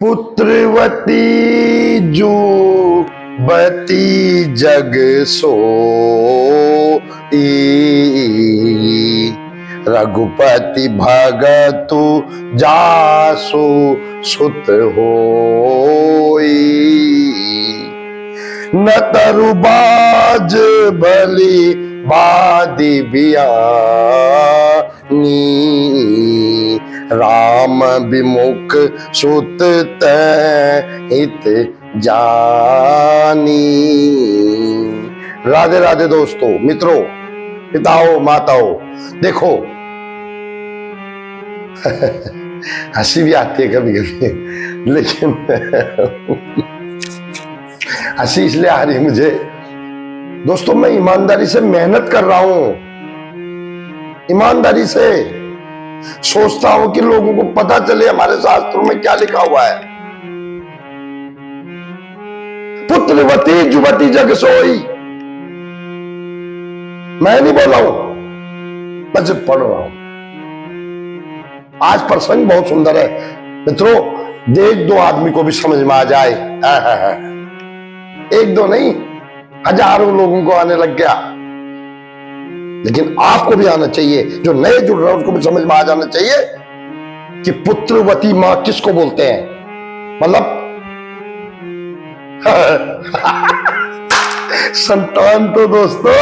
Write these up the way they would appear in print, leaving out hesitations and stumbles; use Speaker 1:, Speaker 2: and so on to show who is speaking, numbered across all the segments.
Speaker 1: पुत्रवती जुबती जग सोई, रघुपति भगतु जासु सुत होई। न तरुबाज बलि बादि बियानी, राम विमुख सुत हित जानी। राधे राधे दोस्तों, मित्रों, पिताओं, माताओं, देखो हंसी भी आती है कभी कभी, लेकिन हंसी इसलिए आ रही है मुझे दोस्तों, मैं ईमानदारी से मेहनत कर रहा हूं, ईमानदारी से सोचता हूं कि लोगों को पता चले हमारे शास्त्रों में क्या लिखा हुआ है। पुत्रवती जुबती जग सोई, मैं नहीं बोल रहा हूं, मैं सिर्फ पढ़ रहा हूं। आज प्रसंग बहुत सुंदर है मित्रों, एक दो आदमी को भी समझ में आ जाए, एक दो नहीं हजारों लोगों को आने लग गया, लेकिन आपको भी आना चाहिए, जो नए जुड़ रहे हैं उसको भी समझ में आ जाना चाहिए कि पुत्रवती मां किसको बोलते हैं। मतलब संतान तो दोस्तों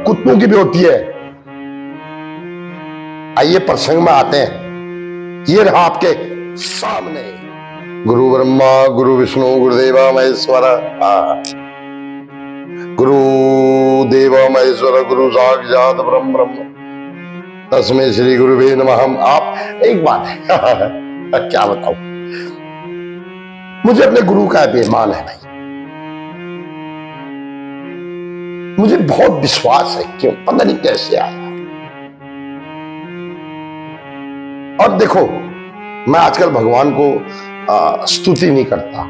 Speaker 1: कुत्तों की भी होती है। आइए प्रसंग में आते हैं। ये रहा आपके सामने, गुरु ब्रह्मा गुरु विष्णु गुरुदेवा महेश्वर, गुरु देव महेश्वर गुरु साक्षात परम ब्रह्म तस्मै श्री गुरुवे नमः। आप एक बात है क्या बताऊं, मुझे अपने गुरु का अभिमान है भाई, मुझे बहुत विश्वास है, क्यों पता नहीं कैसे आया। और देखो, मैं आजकल भगवान को स्तुति नहीं करता,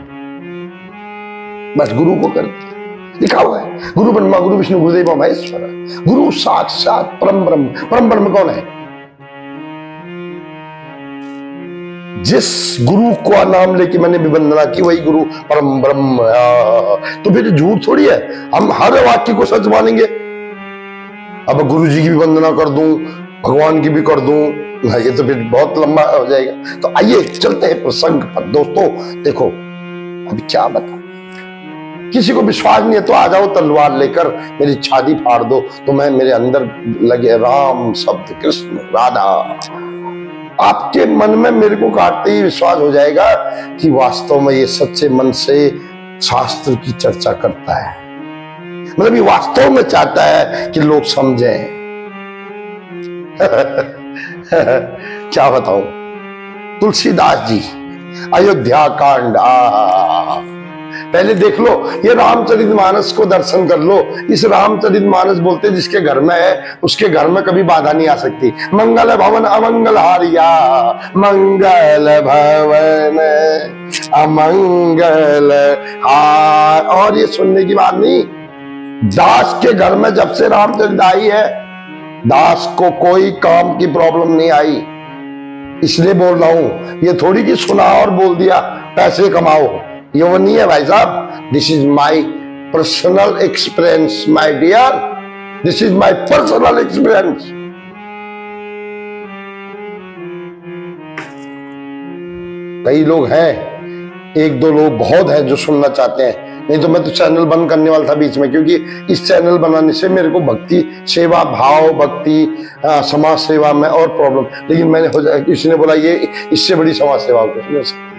Speaker 1: बस गुरु को करता। लिखा हुआ है गुरु ब्रह्मा गुरु विष्णु गुरुदेव महेश्वर, गुरु साक्षात परम ब्रह्म। परम ब्रह्म कौन है? जिस गुरु को नाम लेके मैंने भी वंदना की वही गुरु परम ब्रह्म। तो फिर झूठ थोड़ी है, हम हर वाक्य को सच मानेंगे। अब गुरु जी की भी वंदना कर दूं, भगवान की भी कर दूं, ये तो फिर बहुत लंबा हो जाएगा। तो आइए चलते हैं प्रसंग पर। दोस्तों देखो, अभी क्या बता, किसी को विश्वास नहीं है तो आ जाओ तलवार लेकर, मेरी छाती फाड़ दो, तो मैं मेरे अंदर लगे राम शब्द, कृष्ण राधा, आपके मन में मेरे को काटते ही विश्वास हो जाएगा कि वास्तव में ये सच्चे मन से शास्त्र की चर्चा करता है। मतलब ये वास्तव में चाहता है कि लोग समझें। क्या बताऊं, तुलसीदास जी अयोध्या कांड, पहले देख लो, ये रामचरितमानस को दर्शन कर लो। इस रामचरितमानस बोलते जिसके घर में है उसके घर में कभी बाधा नहीं आ सकती। मंगल भवन अमंगल हारिया, मंगल भवन अमंगल हार। और ये सुनने की बात नहीं, दास के घर में जब से रामचरित आई है, दास को कोई काम की प्रॉब्लम नहीं आई। इसलिए बोल रहा हूं, ये थोड़ी कि सुना और बोल दिया पैसे कमाओ, ये वो नहीं है भाई साहब। This is my personal experience my dear, this is my personal experience. कई लोग हैं, एक दो लोग बहुत हैं जो सुनना चाहते हैं, नहीं तो मैं तो चैनल बंद करने वाला था बीच में, क्योंकि इस चैनल बनाने से मेरे को भक्ति सेवा, भाव भक्ति, समाज सेवा में और प्रॉब्लम, लेकिन मैंने किसी ने बोला ये इससे बड़ी समाज सेवा कुछ नहीं हो सकती,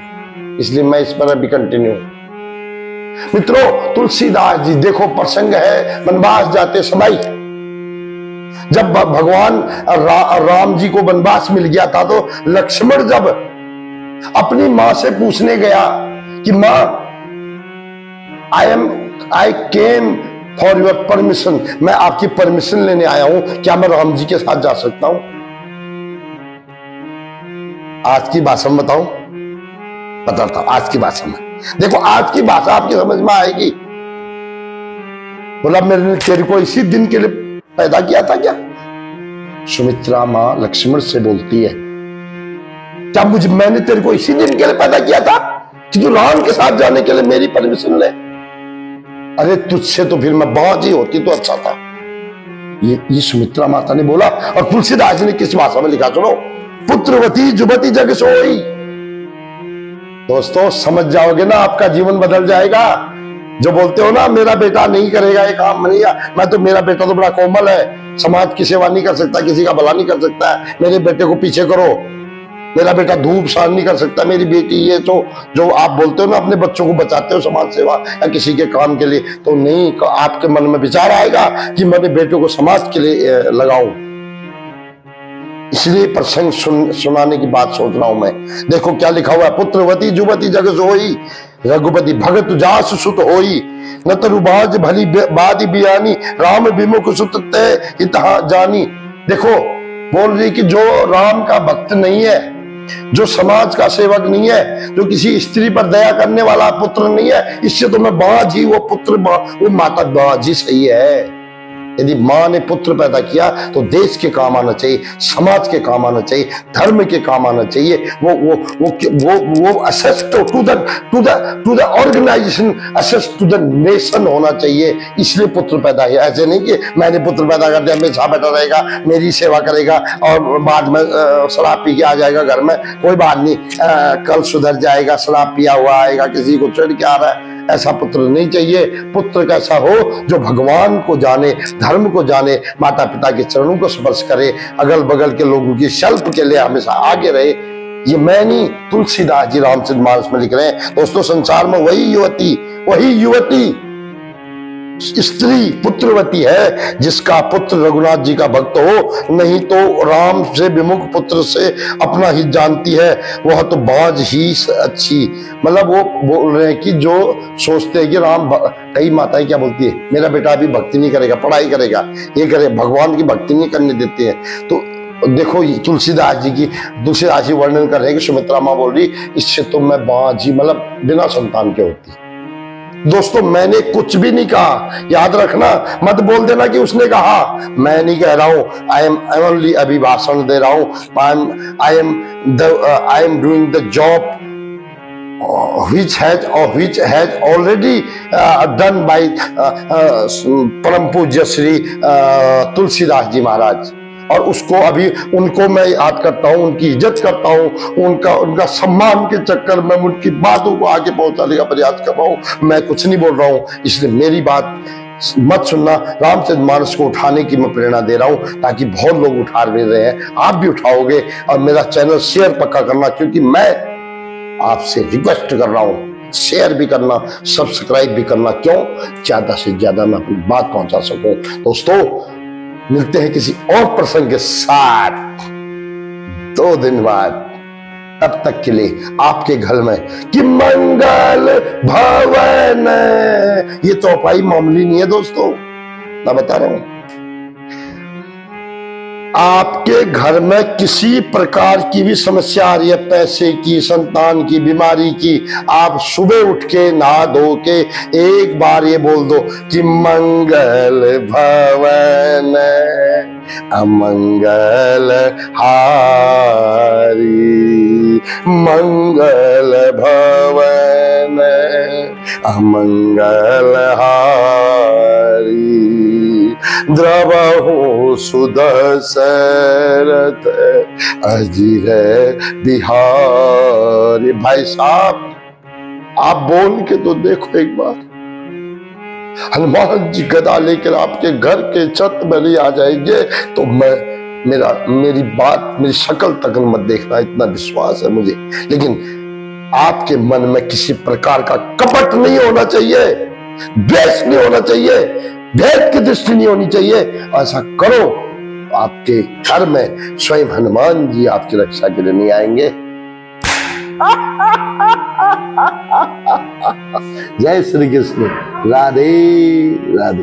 Speaker 1: इसलिए मैं इस पर अभी कंटिन्यू। मित्रों, तुलसीदास जी देखो, प्रसंग है वनवास जाते समय, जब भगवान राम जी को वनवास मिल गया था, तो लक्ष्मण जब अपनी मां से पूछने गया कि मां, आई केम फॉर योर परमिशन, मैं आपकी परमिशन लेने आया हूं, क्या मैं राम जी के साथ जा सकता हूं? आज की भाषा में बताऊं, बताता हूं आज की भाषा में। देखो, आज की भाषा आपकी समझ में आएगी। बोला, मैंने तेरे को इसी दिन के लिए पैदा किया था क्या? सुमित्रा मां लक्ष्मण से बोलती है, क्या मैंने तेरे को इसी दिन के लिए पैदा किया था? कि तू राम के साथ जाने के लिए मेरी परमिशन ले। अरे तुझसे तो फिर मैं बाज ही होती तो अच्छा था। ये सुमित्रा माता ने बोला। और तुलसीदास जी ने किस भाषा में लिखा सुनो, पुत्रवती जुबती जग सोई। दोस्तों समझ जाओगे ना, आपका जीवन बदल जाएगा। जो बोलते हो ना मेरा बेटा नहीं करेगा ये काम, नहीं, मैं तो, मेरा बेटा तो बड़ा कोमल है, समाज की सेवा नहीं कर सकता, किसी का भला नहीं कर सकता है, मेरे बेटे को पीछे करो, मेरा बेटा धूप सहन नहीं कर सकता, मेरी बेटी ये। तो जो आप बोलते हो ना अपने बच्चों को बचाते हो समाज सेवा या किसी के काम के लिए, तो नहीं, आपके मन में विचार आएगा कि मैं अपने बेटों को समाज के लिए लगाऊं। इसलिए प्रसंग सुनाने की बात सोच रहा हूं मैं। देखो क्या लिखा हुआ है, पुत्रवती जुबती जग सोई, रघुपति भगत जास सुत होई, न तरुबाज भली बादी बियानी, राम विमुख सुत तय हितहा जानी। देखो बोल रही कि जो राम का भक्त नहीं है, जो समाज का सेवक नहीं है, जो किसी स्त्री पर दया करने वाला पुत्र नहीं है, इससे तो मैं बाज ही, वो पुत्र वो माता बाज ही सही है। यदि माँ ने पुत्र पैदा किया तो देश के काम आना चाहिए, समाज के काम आना चाहिए, धर्म के काम आना चाहिए। वो assist to the organisation, assist to the nation होना चाहिए। इसलिए पुत्र पैदा किया। ऐसे नहीं कि मैंने पुत्र पैदा कर दिया, हमेशा बैठा रहेगा, मेरी सेवा करेगा और बाद में शराब पी के आ जाएगा घर में, कोई बात नहीं, कल सुधर जाएगा, शराब पिया हुआ आएगा, किसी को चढ़ के आ रहा है। ऐसा पुत्र नहीं चाहिए। पुत्र कैसा हो, जो भगवान को जाने, धर्म को जाने, माता पिता के चरणों को स्पर्श करे, अगल बगल के लोगों की शेल्फ के लिए हमेशा आगे रहे। ये मैं नहीं, तुलसीदास जी रामचरितमानस में लिख रहे हैं। दोस्तों संसार में वही युवती स्त्री पुत्रवती है जिसका पुत्र रघुनाथ जी का भक्त हो, नहीं तो राम से विमुख पुत्र से अपना ही जानती है, वह तो बाज ही अच्छी। मतलब वो बोल रहे हैं कि जो सोचते हैं कि राम, कई माताएं क्या बोलती है, मेरा बेटा अभी भक्ति नहीं करेगा, पढ़ाई करेगा, ये करे, भगवान की भक्ति नहीं करने देते हैं। तो देखो तुलसीदास जी वर्णन कर रहे हैं कि सुमित्रा माँ बोल रही, इससे तो मैं बाज ही, मतलब बिना संतान के होती। दोस्तों मैंने कुछ भी नहीं कहा, याद रखना, मत बोल देना कि उसने कहा। मैं नहीं कह रहा हूं, आई एम ओनली अभी भाषण दे रहा हूं। I am doing the job which has already done by परम पूज्य श्री तुलसीदास जी महाराज। और उसको अभी उनको मैं याद करता हूँ, उनकी इज्जत करता हूँ, उनका सम्मान के चक्कर में उनकी बातों को आगे पहुंचाने का प्रयास कर रहा हूँ। मैं कुछ नहीं बोल रहा हूँ, इसलिए मेरी बात मत सुनना। रामचरितमानस को उठाने की मैं प्रेरणा दे रहा हूँ, ताकि बहुत लोग उठा भी रहे हैं, आप भी उठाओगे। और मेरा चैनल शेयर पक्का करना, क्योंकि मैं आपसे रिक्वेस्ट कर रहा हूँ, शेयर भी करना, सब्सक्राइब भी करना। क्यों? ज्यादा से ज्यादा मैं अपनी बात पहुंचा सकूं। दोस्तों मिलते हैं किसी और प्रसंग के साथ 2 दिन बाद। तब तक के लिए आपके घर में कि मंगल भवन। ये चौपाई मामूली नहीं है दोस्तों, मैं बता रहा हूं। आपके घर में किसी प्रकार की भी समस्या आ रही है, पैसे की, संतान की, बीमारी की, आप सुबह उठ के नहा धो के एक बार ये बोल दो कि मंगल भवन अमंगल हारी, मंगल भवन अमंगल हारी, द्रवहु सुदशरथ अजिर बिहारी। भाई साहब आप बोल के तो देखो एक बार, हनुमान जी गदा लेकर आपके घर के छत में नहीं आ जाएंगे तो मेरी बात, मेरी शक्ल तक मत देखना, इतना विश्वास है मुझे। लेकिन आपके मन में किसी प्रकार का कपट नहीं होना चाहिए, द्वेष नहीं होना चाहिए, भेद की दृष्टि नहीं होनी चाहिए। ऐसा करो, आपके घर में स्वयं हनुमान जी आपकी रक्षा के लिए नहीं आएंगे। जय श्री कृष्ण, राधे राधे।